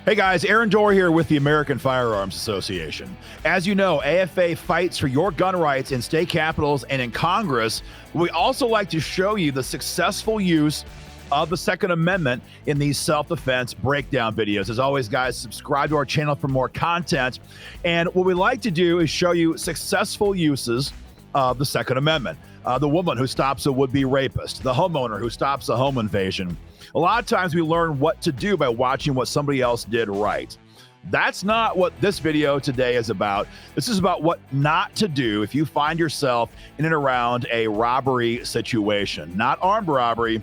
Hey guys, Aaron Dorr here with the American Firearms Association. As you know, AFA fights for your gun rights in state capitals and in Congress. We also like to show you the successful use of the Second Amendment in these self-defense breakdown videos. As always, guys, subscribe to our channel for more content. And what we like to do is show you successful uses of the Second Amendment. The woman who stops a would-be rapist, the homeowner who stops a home invasion. A lot of times we learn what to do by watching what somebody else did right. That's not what this video today is about. This is about what not to do if you find yourself in and around a robbery situation. Not armed robbery,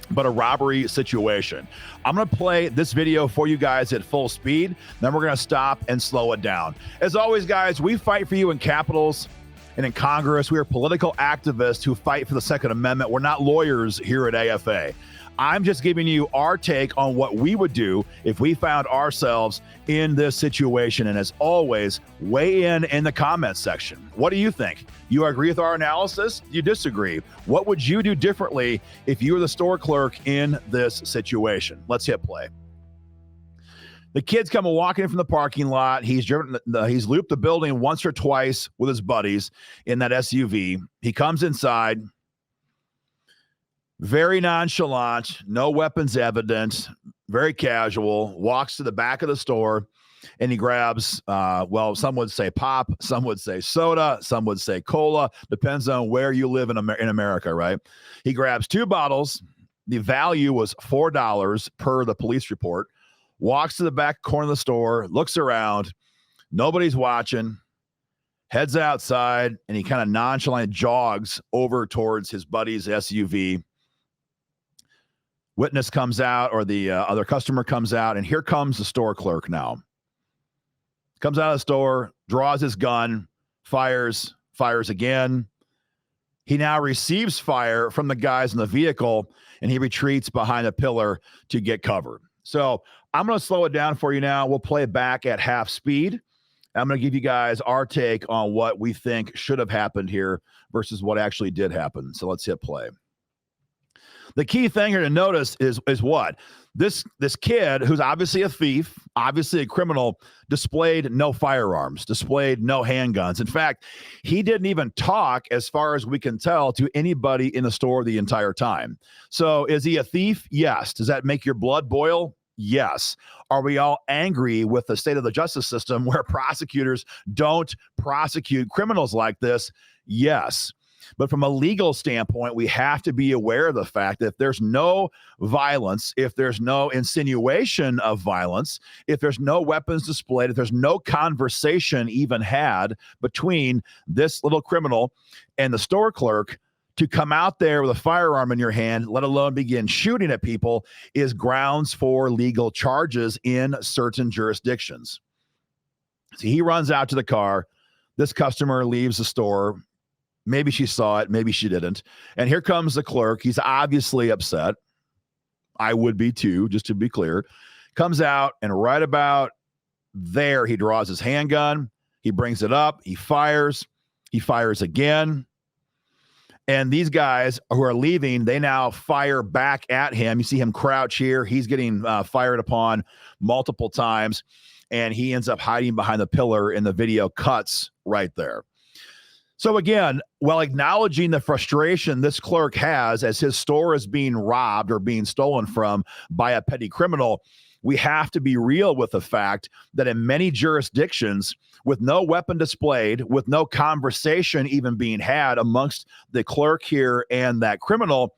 but a robbery situation. I'm going to play this video for you guys at full speed. Then we're going to stop and slow it down. As always, guys, we fight for you in capitals and in Congress. We are political activists who fight for the Second Amendment. We're not lawyers here at AFA. I'm just giving you our take on what we would do if we found ourselves in this situation. And as always, weigh in the comments section. What do you think? You agree with our analysis? You disagree? What would you do differently if you were the store clerk in this situation? Let's hit play. The kid's coming walking in from the parking lot. He's looped the building once or twice with his buddies in that SUV. He comes inside. Very nonchalant, no weapons evident, very casual, walks to the back of the store, and he grabs, some would say pop, some would say soda, some would say cola, depends on where you live in America, right? He grabs 2 bottles. The value was $4 per the police report, walks to the back corner of the store, looks around, nobody's watching, heads outside, and he kind of nonchalantly jogs over towards his buddy's SUV. Witness comes out, or the other customer comes out, and here comes the store clerk now. Comes out of the store, draws his gun, fires again. He now receives fire from the guys in the vehicle, and he retreats behind a pillar to get cover. So I'm going to slow it down for you now. We'll play it back at half speed. I'm going to give you guys our take on what we think should have happened here versus what actually did happen. So let's hit play. The key thing here to notice is what? This kid, who's obviously a thief, obviously a criminal, displayed no firearms, displayed no handguns. In fact, he didn't even talk, as far as we can tell, to anybody in the store the entire time. So is he a thief? Yes. Does that make your blood boil? Yes. Are we all angry with the state of the justice system where prosecutors don't prosecute criminals like this? Yes. But from a legal standpoint, we have to be aware of the fact that if there's no violence, if there's no insinuation of violence, if there's no weapons displayed, if there's no conversation even had between this little criminal and the store clerk, to come out there with a firearm in your hand, let alone begin shooting at people, is grounds for legal charges in certain jurisdictions. So he runs out to the car. This customer leaves the store. Maybe she saw it. Maybe she didn't. And here comes the clerk. He's obviously upset. I would be too, just to be clear. Comes out, and right about there, he draws his handgun. He brings it up. He fires. He fires again. And these guys who are leaving, they now fire back at him. You see him crouch here. He's getting fired upon multiple times, and he ends up hiding behind the pillar, and the video cuts right there. So again, while acknowledging the frustration this clerk has as his store is being robbed or being stolen from by a petty criminal, we have to be real with the fact that in many jurisdictions, with no weapon displayed, with no conversation even being had amongst the clerk here and that criminal,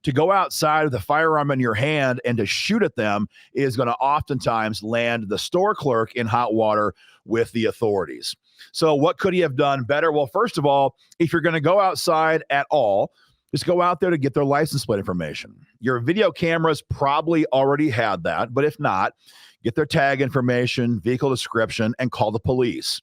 to go outside with a firearm in your hand and to shoot at them is going to oftentimes land the store clerk in hot water with the authorities. So what could he have done better? Well, first of all, if you're going to go outside at all, just go out there to get their license plate information. Your video cameras probably already had that, but if not, get their tag information, vehicle description, and call the police.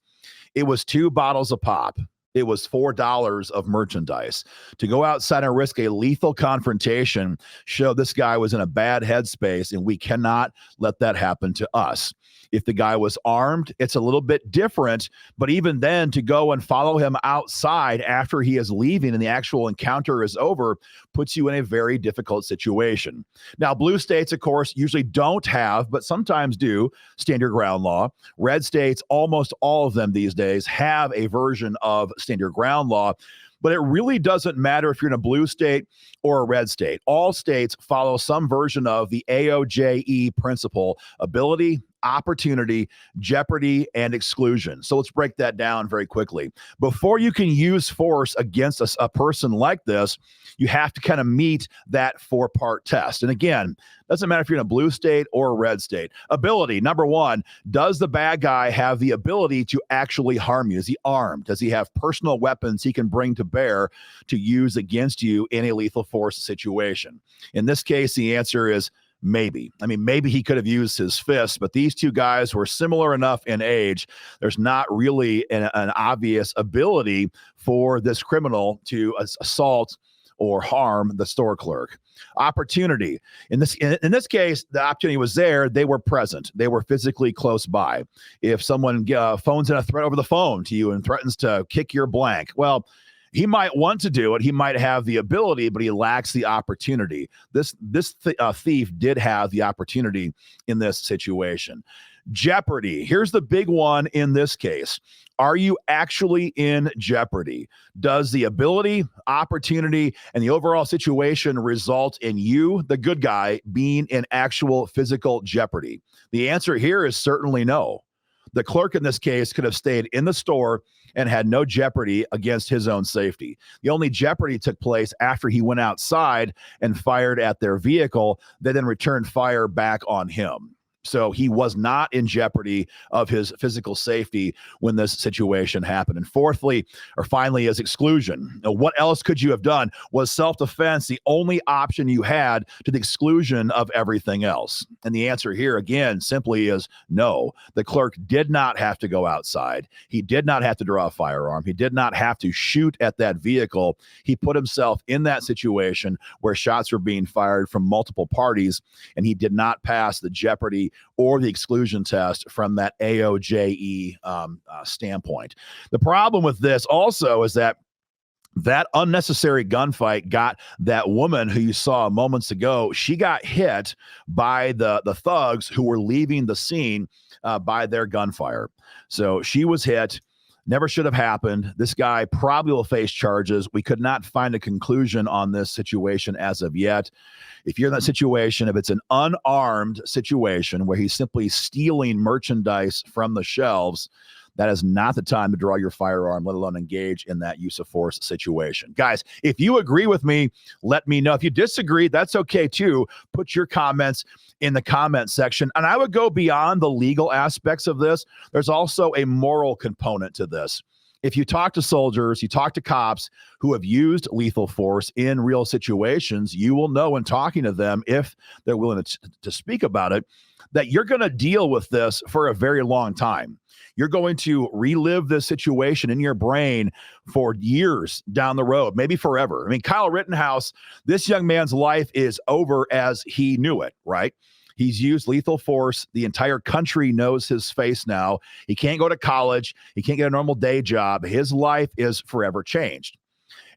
It was 2 bottles of pop. It was $4 of merchandise. To go outside and risk a lethal confrontation showed this guy was in a bad headspace, and we cannot let that happen to us. If the guy was armed, it's a little bit different, but even then, to go and follow him outside after he is leaving and the actual encounter is over puts you in a very difficult situation. Now, blue states, of course, usually don't have, but sometimes do, stand your ground law. Red states, almost all of them these days, have a version of stand your ground law. But it really doesn't matter if you're in a blue state or a red state. All states follow some version of the AOJE principle: ability, opportunity, jeopardy, and exclusion. So let's break that down very quickly. Before you can use force against a person like this, you have to kind of meet that 4-part test. And again, doesn't matter if you're in a blue state or a red state. Ability, number one, does the bad guy have the ability to actually harm you? Is he armed? Does he have personal weapons he can bring to bear to use against you in a lethal force situation? In this case, the answer is maybe. I mean, maybe he could have used his fist, but these two guys were similar enough in age. There's not really an obvious ability for this criminal to assault or harm the store clerk. Opportunity. In this case, the opportunity was there. They were present. They were physically close by. If someone phones in a threat over the phone to you and threatens to kick your blank, well, he might want to do it. He might have the ability, but he lacks the opportunity. This thief did have the opportunity in this situation. Jeopardy. Here's the big one in this case. Are you actually in jeopardy? Does the ability, opportunity, and the overall situation result in you, the good guy, being in actual physical jeopardy? The answer here is certainly no. The clerk in this case could have stayed in the store and had no jeopardy against his own safety. The only jeopardy took place after he went outside and fired at their vehicle. They then returned fire back on him. So he was not in jeopardy of his physical safety when this situation happened. And finally, is exclusion. Now, what else could you have done? Was self-defense the only option you had to the exclusion of everything else? And the answer here, again, simply is no. The clerk did not have to go outside. He did not have to draw a firearm. He did not have to shoot at that vehicle. He put himself in that situation where shots were being fired from multiple parties, and he did not pass the jeopardy or the exclusion test from that AOJE standpoint. The problem with this also is that unnecessary gunfight got that woman who you saw moments ago. She got hit by the thugs who were leaving the scene by their gunfire. So she was hit. Never should have happened. This guy probably will face charges. We could not find a conclusion on this situation as of yet. If you're in that situation, if it's an unarmed situation where he's simply stealing merchandise from the shelves, that is not the time to draw your firearm, let alone engage in that use of force situation. Guys, if you agree with me, let me know. If you disagree, that's okay too. Put your comments in the comment section. And I would go beyond the legal aspects of this. There's also a moral component to this. If you talk to soldiers, you talk to cops who have used lethal force in real situations, you will know in talking to them, if they're willing to speak about it, that you're going to deal with this for a very long time. You're going to relive this situation in your brain for years down the road, maybe forever. I mean, Kyle Rittenhouse, this young man's life is over as he knew it, right? He's used lethal force. The entire country knows his face now. He can't go to college. He can't get a normal day job. His life is forever changed.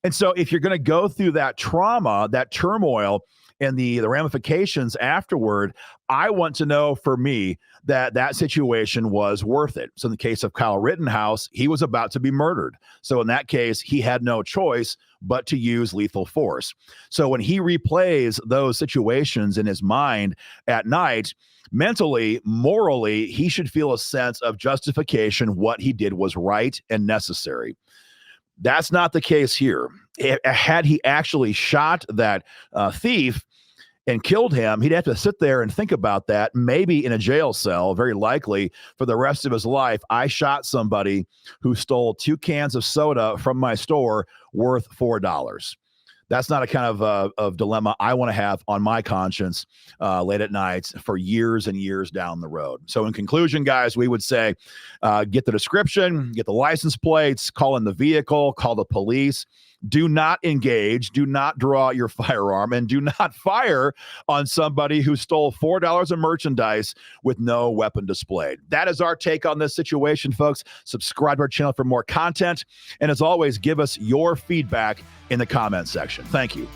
And so if you're going to go through that trauma, that turmoil, and the ramifications afterward, I want to know for me that situation was worth it. So in the case of Kyle Rittenhouse, he was about to be murdered. So in that case, he had no choice but to use lethal force. So when he replays those situations in his mind at night, mentally, morally, he should feel a sense of justification. What he did was right and necessary. That's not the case here. Had he actually shot that thief and killed him, he'd have to sit there and think about that, maybe in a jail cell, very likely for the rest of his life. I shot somebody who stole 2 cans of soda from my store worth $4. That's not a kind of dilemma I want to have on my conscience late at night for years and years down the road. So in conclusion, guys, we would say get the description, get the license plates, call in the vehicle, call the police. Do not engage, do not draw your firearm, and do not fire on somebody who stole $4 of merchandise with no weapon displayed. That is our take on this situation, folks. Subscribe to our channel for more content. And as always, give us your feedback in the comment section. Thank you.